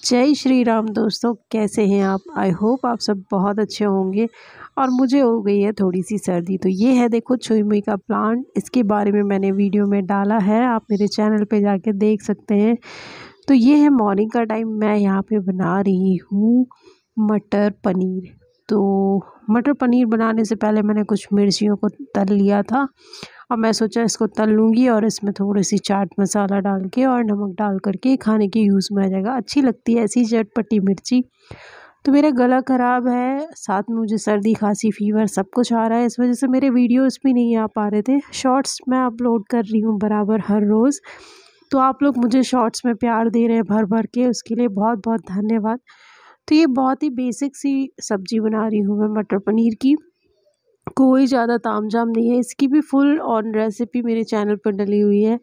जय श्री राम दोस्तों, कैसे हैं आप। आई होप आप सब बहुत अच्छे होंगे। और मुझे हो गई है थोड़ी सी सर्दी। तो ये है देखो छुई मुई का प्लांट, इसके बारे में मैंने वीडियो में डाला है, आप मेरे चैनल पे जाके देख सकते हैं। तो ये है मॉर्निंग का टाइम, मैं यहाँ पे बना रही हूँ मटर पनीर। तो मटर पनीर बनाने से पहले मैंने कुछ मिर्चियों को तल लिया था और मैं सोचा इसको तल लूँगी और इसमें थोड़ी सी चाट मसाला डाल के और नमक डाल करके खाने के यूज़ में आ जाएगा। अच्छी लगती है ऐसी चटपटी मिर्ची। तो मेरा गला ख़राब है, साथ में मुझे सर्दी खांसी फीवर सब कुछ आ रहा है, इस वजह से मेरे वीडियोस भी नहीं आ पा रहे थे। शॉर्ट्स मैं अपलोड कर रही हूँ बराबर हर रोज़। तो आप लोग मुझे शॉर्ट्स में प्यार दे रहे हैं भर भर के, उसके लिए बहुत बहुत धन्यवाद। तो ये बहुत ही बेसिक सी सब्ज़ी बना रही हूँ मैं मटर पनीर की, कोई ज़्यादा तामझाम नहीं है। इसकी भी फुल ऑन रेसिपी मेरे चैनल पर डली हुई है,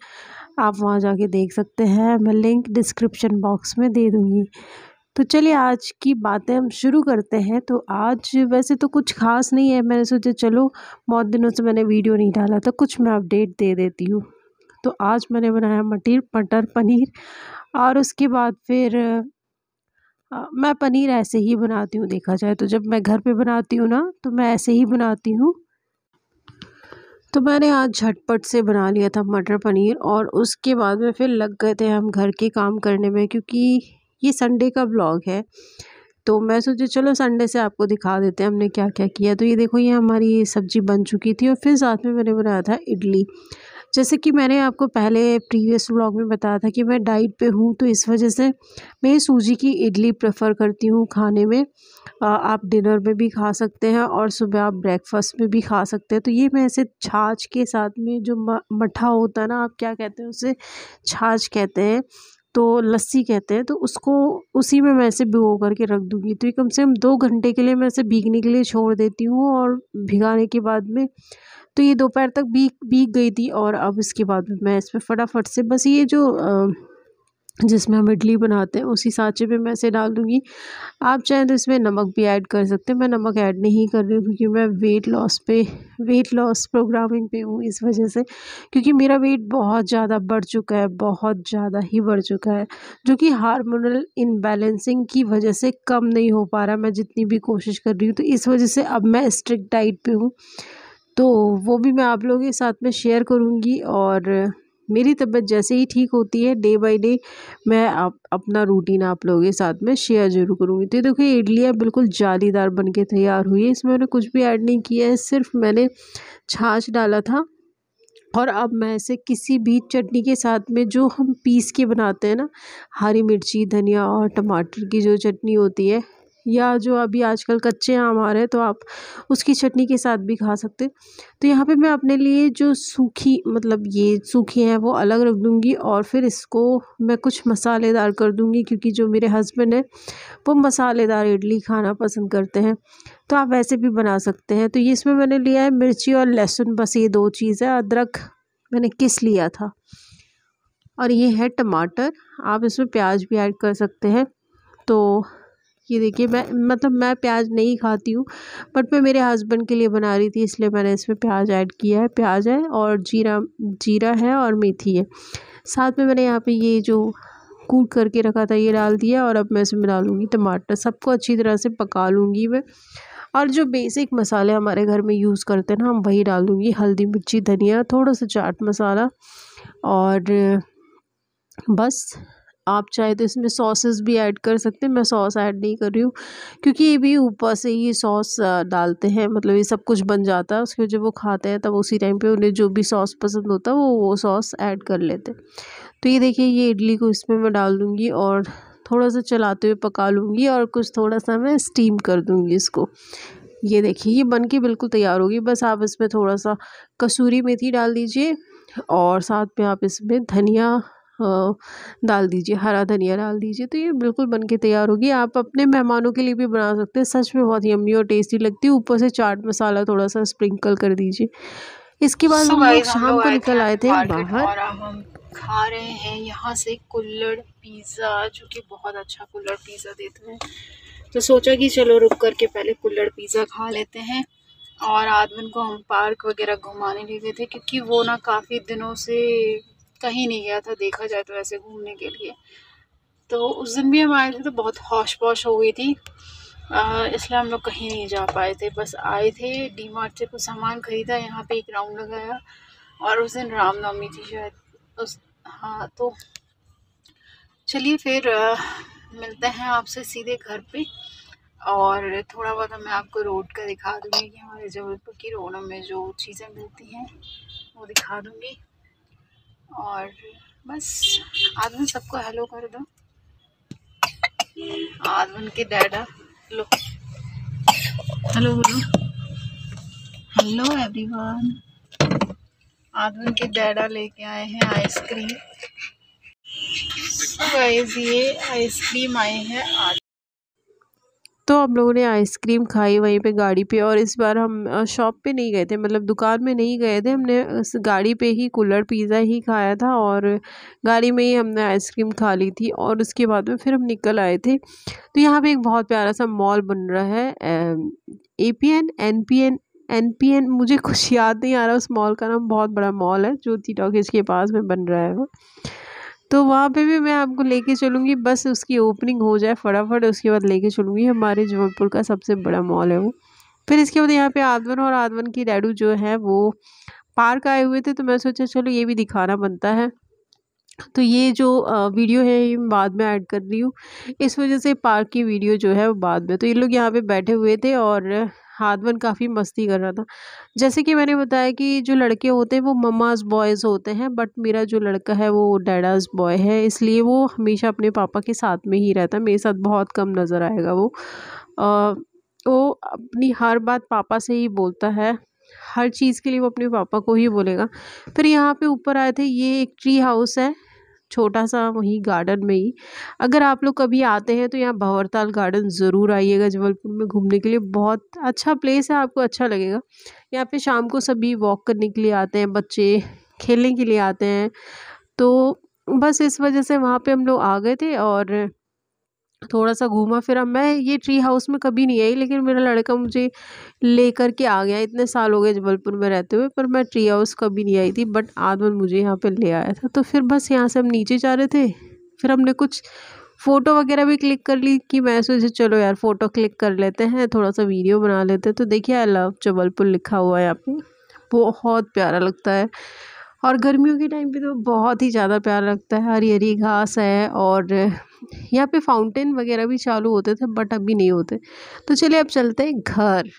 आप वहाँ जाके देख सकते हैं, मैं लिंक डिस्क्रिप्शन बॉक्स में दे दूँगी। तो चलिए आज की बातें हम शुरू करते हैं। तो आज वैसे तो कुछ ख़ास नहीं है, मैंने सोचा चलो बहुत दिनों से मैंने वीडियो नहीं डाला था, कुछ मैं अपडेट दे देती हूँ। तो आज मैंने बनाया मटर पनीर। और उसके बाद फिर मैं पनीर ऐसे ही बनाती हूँ, देखा जाए तो जब मैं घर पे बनाती हूँ ना तो मैं ऐसे ही बनाती हूँ। तो मैंने आज झटपट से बना लिया था मटर पनीर और उसके बाद में फिर लग गए थे हम घर के काम करने में, क्योंकि ये संडे का ब्लॉग है। तो मैं सोची चलो संडे से आपको दिखा देते हैं हमने क्या क्या किया। तो ये देखो, ये हमारी सब्ज़ी बन चुकी थी और फिर साथ में मैंने बनाया था इडली। जैसे कि मैंने आपको पहले प्रीवियस व्लॉग में बताया था कि मैं डाइट पे हूँ, तो इस वजह से मैं सूजी की इडली प्रेफर करती हूँ खाने में। आप डिनर में भी खा सकते हैं और सुबह आप ब्रेकफास्ट में भी खा सकते हैं। तो ये मैं ऐसे छाछ के साथ में जो मट्ठा होता है ना, आप क्या कहते हैं उसे, छाछ कहते हैं तो लस्सी कहते हैं, तो उसको उसी में मैं ऐसे भिगो करके रख दूँगी। तो ये कम से कम 2 घंटे के लिए मैं इसे भीगने के लिए छोड़ देती हूँ और भिगाने के बाद में तो ये दोपहर तक भीग गई थी। और अब इसके बाद में मैं इसमें फटाफट से बस ये जो जिसमें हम इडली बनाते हैं उसी सांचे पे मैं इसे डाल दूँगी। आप चाहें तो इसमें नमक भी ऐड कर सकते हैं, मैं नमक ऐड नहीं कर रही हूँ क्योंकि मैं वेट लॉस प्रोग्रामिंग पे हूँ, इस वजह से। क्योंकि मेरा वेट बहुत ज़्यादा बढ़ चुका है, बहुत ज़्यादा ही बढ़ चुका है, जो कि हार्मोनल इम्बैलेंसिंग की वजह से कम नहीं हो पा रहा, मैं जितनी भी कोशिश कर रही हूँ। तो इस वजह से अब मैं स्ट्रिक्ट डाइट पे हूँ, तो वो भी मैं आप लोगों के साथ में शेयर करूँगी। और मेरी तबीयत जैसे ही ठीक होती है डे बाय डे मैं अपना रूटीन आप लोगों के साथ में शेयर ज़रूर करूँगी। तो देखो ये इडलियाँ बिल्कुल जालीदार बन के तैयार हुई है, इसमें मैंने कुछ भी ऐड नहीं किया है, सिर्फ मैंने छाछ डाला था। और अब मैं इसे किसी भी चटनी के साथ में जो हम पीस के बनाते हैं ना, हरी मिर्ची धनिया और टमाटर की जो चटनी होती है, या जो अभी आजकल कच्चे आम आ रहे हैं तो आप उसकी चटनी के साथ भी खा सकते हैं। तो यहाँ पे मैं अपने लिए जो सूखी, मतलब ये सूखी हैं वो अलग रख दूँगी और फिर इसको मैं कुछ मसालेदार कर दूँगी, क्योंकि जो मेरे हस्बैंड हैं वो मसालेदार इडली खाना पसंद करते हैं। तो आप वैसे भी बना सकते हैं। तो ये इसमें मैंने लिया है मिर्ची और लहसुन, बस ये 2 चीज़ है, अदरक मैंने किस लिया था। और ये है टमाटर, आप इसमें प्याज भी ऐड कर सकते हैं। तो ये देखिए, मैं प्याज नहीं खाती हूँ, बट मैं मेरे हस्बैंड के लिए बना रही थी इसलिए मैंने इसमें प्याज ऐड किया है। प्याज है और जीरा है और मेथी है। साथ में मैंने यहाँ पे ये जो कूट करके रखा था ये डाल दिया और अब मैं इसमें डालूँगी टमाटर, सबको अच्छी तरह से पका लूँगी मैं। और जो बेसिक मसाले हमारे घर में यूज़ करते हैं ना, हम वही डाल दूँगी, हल्दी मिर्ची धनिया, थोड़ा सा चाट मसाला। और बस आप चाहे तो इसमें सॉसेस भी ऐड कर सकते हैं, मैं सॉस ऐड नहीं कर रही हूँ क्योंकि ये भी ऊपर से ही सॉस डालते हैं, मतलब ये सब कुछ बन जाता है उसके जब वो खाते हैं तब उसी टाइम पे उन्हें जो भी सॉस पसंद होता है वो सॉस ऐड कर लेते हैं। तो ये देखिए, ये इडली को इसमें मैं डाल दूँगी और थोड़ा सा चलाते हुए पका लूँगी और कुछ थोड़ा सा मैं स्टीम कर दूँगी इसको। ये देखिए, ये बन के बिल्कुल तैयार होगी। बस आप इसमें थोड़ा सा कसूरी मेथी डाल दीजिए और साथ में आप इसमें धनिया डाल दीजिए, हरा धनिया डाल दीजिए, तो ये बिल्कुल बन के तैयार होगी। आप अपने मेहमानों के लिए भी बना सकते हैं, सच में बहुत यम्मी और टेस्टी लगती है। ऊपर से चाट मसाला थोड़ा सा स्प्रिंकल कर दीजिए। इसके बाद सो हम लोग गाइस, हम शाम लोग को आए थे निकल आज आए थे मार्केट बाहर। और अब हम खा रहे हैं यहाँ से कुल्हड़ पिज़्ज़ा, जो कि बहुत अच्छा कुल्हड़ पिज़्ज़ा देते हैं। तो सोचा कि चलो रुक करके पहले कुल्हड़ पिज़्ज़ा खा लेते हैं। और आदमी को हम पार्क वगैरह घुमाने ले गए थे क्योंकि वो ना काफ़ी दिनों से कहीं नहीं गया था, देखा जाए तो ऐसे घूमने के लिए। तो उस दिन भी हम आए थे तो बहुत हौश पौश हो गई थी, इसलिए हम लोग कहीं नहीं जा पाए थे। बस आए थे, डी मार्ट से कुछ सामान ख़रीदा, यहाँ पे एक राउंड लगाया, और उस दिन रामनवमी थी शायद हाँ। तो चलिए फिर मिलते हैं आपसे सीधे घर पे, और थोड़ा बहुत मैं आपको रोड का दिखा दूँगी कि हमारे जबलपुर की रोडों में जो चीज़ें मिलती हैं वो दिखा दूँगी। और बस आदमी सबको हेलो कर दो, आदमी के डैडा लो हेलो बोलो, हेलो एवरीवन। आदमी के डैडा लेके आए हैं आइसक्रीम। गाइस ये आइसक्रीम आए हैं आज। तो हम लोगों ने आइसक्रीम खाई वहीं पे गाड़ी पे, और इस बार हम शॉप पे नहीं गए थे, मतलब दुकान में नहीं गए थे, हमने उस गाड़ी पे ही कुल्हड़ पिज़्ज़ा ही खाया था और गाड़ी में ही हमने आइसक्रीम खा ली थी। और उसके बाद में फिर हम निकल आए थे। तो यहाँ पे एक बहुत प्यारा सा मॉल बन रहा है, एनपीएन मुझे कुछ याद नहीं आ रहा उस मॉल का नाम। बहुत बड़ा मॉल है, ज्योति टॉकीज के पास में बन रहा है वो। तो वहाँ पे भी मैं आपको लेके चलूँगी, बस उसकी ओपनिंग हो जाए फटाफट, उसके बाद लेके चलूँगी। हमारे जबलपुर का सबसे बड़ा मॉल है वो। फिर इसके बाद यहाँ पे आदवन और आदवन की डैडू जो है वो पार्क आए हुए थे, तो मैं सोचा चलो ये भी दिखाना बनता है। तो ये जो वीडियो है ये मैं बाद में ऐड कर रही हूँ, इस वजह से पार्क की वीडियो जो है वो बाद में। तो ये लोग यहाँ पे बैठे हुए थे और हादवन काफ़ी मस्ती कर रहा था। जैसे कि मैंने बताया कि जो लड़के होते हैं वो मम्माज़ बॉयज़ होते हैं, बट मेरा जो लड़का है वो डैडाज़ बॉय है, इसलिए वो हमेशा अपने पापा के साथ में ही रहता है। मेरे साथ बहुत कम नज़र आएगा वो। वो अपनी हर बात पापा से ही बोलता है, हर चीज़ के लिए वो अपने पापा को ही बोलेगा। फिर यहाँ पे ऊपर आए थे, ये एक ट्री हाउस है छोटा सा वहीं गार्डन में ही। अगर आप लोग कभी आते हैं तो यहाँ भंवरताल गार्डन ज़रूर आइएगा जबलपुर में घूमने के लिए, बहुत अच्छा प्लेस है, आपको अच्छा लगेगा। यहाँ पे शाम को सभी वॉक करने के लिए आते हैं, बच्चे खेलने के लिए आते हैं। तो बस इस वजह से वहाँ पे हम लोग आ गए थे और थोड़ा सा घूमा फिरा। मैं ये ट्री हाउस में कभी नहीं आई, लेकिन मेरा लड़का मुझे लेकर के आ गया। इतने साल हो गए जबलपुर में रहते हुए, पर मैं ट्री हाउस कभी नहीं आई थी, बट आदमन मुझे यहाँ पे ले आया था। तो फिर बस यहाँ से हम नीचे जा रहे थे, फिर हमने कुछ फ़ोटो वगैरह भी क्लिक कर ली कि मैं सोचे चलो यार फ़ोटो क्लिक कर लेते हैं, थोड़ा सा वीडियो बना लेते हैं। तो देखिए आई लव जबलपुर लिखा हुआ है यहाँ पे, बहुत प्यारा लगता है। और गर्मियों के टाइम पे तो बहुत ही ज़्यादा प्यारा लगता है, हरी हरी घास है और यहाँ पे फाउंटेन वगैरह भी चालू होते थे, बट अभी नहीं होते। तो चलिए अब चलते हैं घर।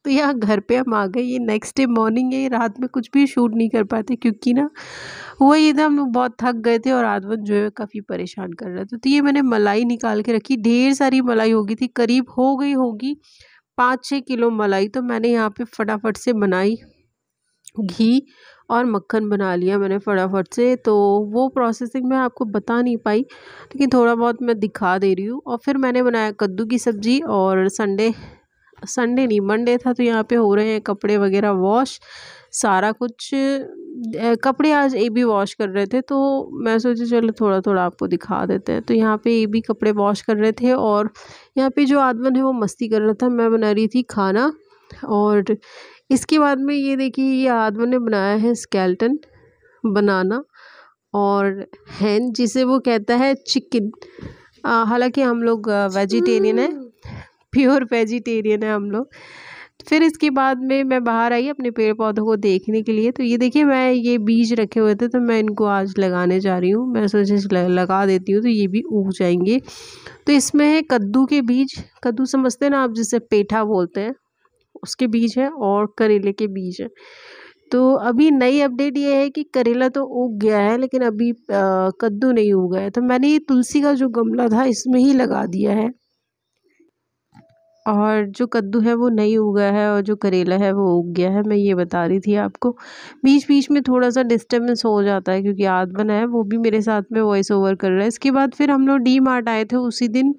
तो यहाँ घर पे हम आ गए, ये नेक्स्ट डे मॉर्निंग है, ये रात में कुछ भी शूट नहीं कर पाते क्योंकि ना हुआ ये था हम लोग बहुत थक गए थे और आदवन जो है काफ़ी परेशान कर रहे थे। तो ये मैंने मलाई निकाल के रखी, ढेर सारी मलाई होगी थी, करीब हो गई होगी 5-6 किलो मलाई। तो मैंने यहाँ पे फटाफट से बनाई, घी और मक्खन बना लिया मैंने फटाफट से। तो वो प्रोसेसिंग मैं आपको बता नहीं पाई, लेकिन थोड़ा बहुत मैं दिखा दे रही हूँ। और फिर मैंने बनाया कद्दू की सब्ज़ी, और संडे नहीं मंडे था, तो यहाँ पे हो रहे हैं कपड़े वगैरह वॉश, सारा कुछ। कपड़े आज ए बी वॉश कर रहे थे, तो मैं सोची चलो थोड़ा थोड़ा आपको दिखा देते हैं। तो यहाँ पे ए बी कपड़े वॉश कर रहे थे और यहाँ पे जो आदमन है वो मस्ती कर रहा था, मैं बना रही थी खाना। और इसके बाद में ये देखिए, ये आदमन ने बनाया है स्केलेटन बनाना और हैन, जिसे वो कहता है चिकन। हालांकि हम लोग वेजिटेरियन है, प्योर वेजिटेरियन है हम लोग। फिर इसके बाद में मैं बाहर आई अपने पेड़ पौधों को देखने के लिए। तो ये देखिए, मैं ये बीज रखे हुए थे, तो मैं इनको आज लगाने जा रही हूँ। मैं सोचे लगा देती हूँ तो ये भी उग जाएंगे। तो इसमें है कद्दू के बीज, कद्दू समझते हैं ना आप, जिसे पेठा बोलते हैं, उसके बीज है, और करेले के बीज है। तो अभी नई अपडेट ये है कि करेला तो उग गया है, लेकिन अभी कद्दू नहीं उगा है। तो मैंने ये तुलसी का जो गमला था इसमें ही लगा दिया है, और जो कद्दू है वो नहीं उगा है और जो करेला है वो उग गया है। मैं ये बता रही थी आपको। बीच बीच में थोड़ा सा डिस्टर्बेंस हो जाता है क्योंकि आदमन है वो भी मेरे साथ में वॉइस ओवर कर रहा है। इसके बाद फिर हम लोग डी मार्ट आए थे उसी दिन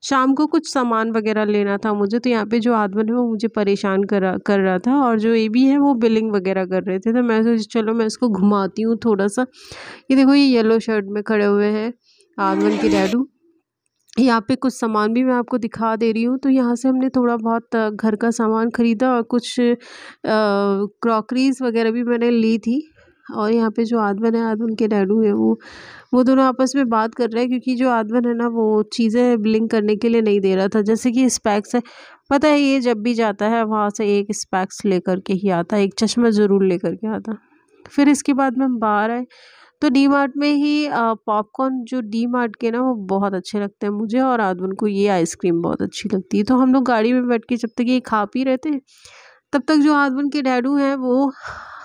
शाम को, कुछ सामान वगैरह लेना था मुझे। तो यहाँ पे जो आदमन है वो मुझे परेशान कर रहा था, और जो ए बी है वो बिलिंग वगैरह कर रहे थे। तो मैं सोची चलो मैं इसको घुमाती हूँ थोड़ा सा। ये देखो, ये येलो शर्ट में खड़े हुए हैं आदमन के डैडू। यहाँ पे कुछ सामान भी मैं आपको दिखा दे रही हूँ। तो यहाँ से हमने थोड़ा बहुत घर का सामान ख़रीदा और कुछ क्रॉकरीज़ वगैरह भी मैंने ली थी। और यहाँ पे जो आदमन है, आदमन के डैडू है, वो दोनों आपस में बात कर रहे हैं, क्योंकि जो आदमन है ना वो चीज़ें ब्लिंक करने के लिए नहीं दे रहा था। जैसे कि स्पेक्स है, पता है ये जब भी जाता है वहाँ से एक स्पेक्स लेकर के ही आता है, एक चश्मा ज़रूर लेकर के आता। फिर इसके बाद में हम बाहर आए तो डी मार्ट में ही पॉपकॉर्न, जो डी मार्ट के ना वो बहुत अच्छे लगते हैं मुझे, और आदमन को ये आइसक्रीम बहुत अच्छी लगती है। तो हम लोग गाड़ी में बैठ के जब तक ये खा पी रहे थे, तब तक जो आदमन के डैडू हैं वो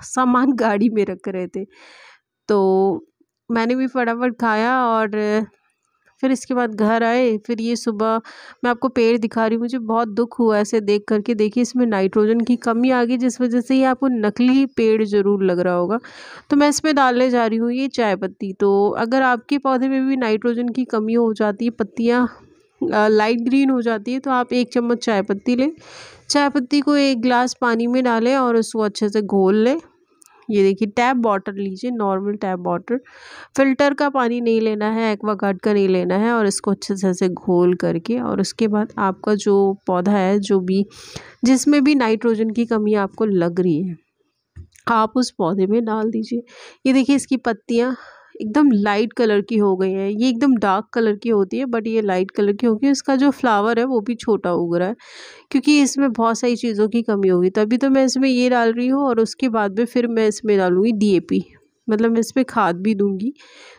सामान गाड़ी में रख रहे थे। तो मैंने भी फटाफट खाया और फिर इसके बाद घर आए। फिर ये सुबह मैं आपको पेड़ दिखा रही हूँ, मुझे बहुत दुख हुआ ऐसे देख करके। देखिए इसमें नाइट्रोजन की कमी आ गई, जिस वजह से ये आपको नकली पेड़ ज़रूर लग रहा होगा। तो मैं इसमें डालने जा रही हूँ ये चाय पत्ती। तो अगर आपके पौधे में भी नाइट्रोजन की कमी हो जाती है, पत्तियाँ लाइट ग्रीन हो जाती है, तो आप 1 चम्मच चाय पत्ती लें। चाय पत्ती को 1 गिलास पानी में डालें और उसको अच्छे से घोल लें। ये देखिए टैप वाटर लीजिए, नॉर्मल टैप वाटर, फ़िल्टर का पानी नहीं लेना है, एक्वागार्ड का नहीं लेना है। और इसको अच्छे से ऐसे घोल करके, और उसके बाद आपका जो पौधा है, जो भी जिसमें भी नाइट्रोजन की कमी आपको लग रही है, आप उस पौधे में डाल दीजिए। ये देखिए इसकी पत्तियाँ एकदम लाइट कलर की हो गई हैं। ये एकदम डार्क कलर की होती है, बट ये लाइट कलर की होगी। इसका जो फ्लावर है वो भी छोटा उग रहा है, क्योंकि इसमें बहुत सारी चीज़ों की कमी होगी, तभी तो मैं इसमें ये डाल रही हूँ। और उसके बाद में फिर मैं इसमें डालूँगी डीएपी, मतलब मैं इसमें खाद भी दूँगी।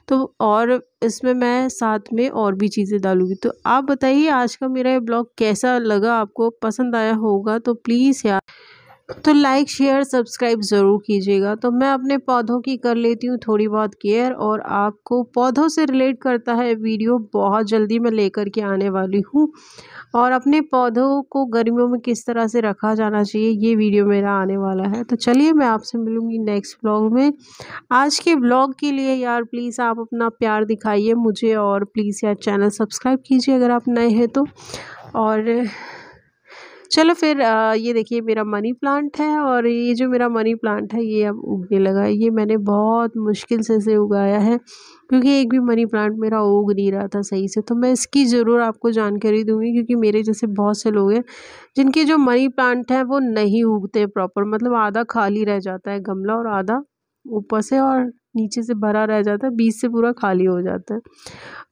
तो और इसमें मैं साथ में और भी चीज़ें डालूँगी। तो आप बताइए आज का मेरा ये ब्लॉग कैसा लगा, आपको पसंद आया होगा तो प्लीज़ यार तो लाइक शेयर सब्सक्राइब ज़रूर कीजिएगा। तो मैं अपने पौधों की कर लेती हूँ थोड़ी बहुत केयर, और आपको पौधों से रिलेट करता है वीडियो बहुत जल्दी मैं लेकर के आने वाली हूँ। और अपने पौधों को गर्मियों में किस तरह से रखा जाना चाहिए, ये वीडियो मेरा आने वाला है। तो चलिए मैं आपसे मिलूँगी नेक्स्ट ब्लॉग में। आज के ब्लॉग के लिए यार प्लीज़ आप अपना प्यार दिखाइए मुझे, और प्लीज़ यार चैनल सब्सक्राइब कीजिए अगर आप नए हैं तो। और चलो फिर ये देखिए मेरा मनी प्लांट है, और ये जो मेरा मनी प्लांट है ये अब उगने लगा है। ये मैंने बहुत मुश्किल से इसे उगाया है, क्योंकि एक भी मनी प्लांट मेरा उग नहीं रहा था सही से। तो मैं इसकी ज़रूर आपको जानकारी दूंगी, क्योंकि मेरे जैसे बहुत से लोग हैं जिनके जो मनी प्लांट हैं वो नहीं उगते प्रॉपर, मतलब आधा खाली रह जाता है गमला, और आधा ऊपर से और नीचे से भरा रह जाता है, बीच से पूरा खाली हो जाता है।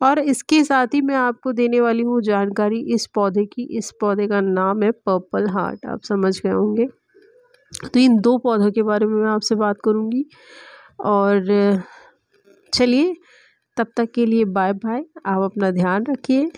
और इसके साथ ही मैं आपको देने वाली हूँ जानकारी इस पौधे की। इस पौधे का नाम है पर्पल हार्ट, आप समझ गए होंगे। तो इन 2 पौधों के बारे में मैं आपसे बात करूँगी। और चलिए तब तक के लिए बाय बाय, आप अपना ध्यान रखिए।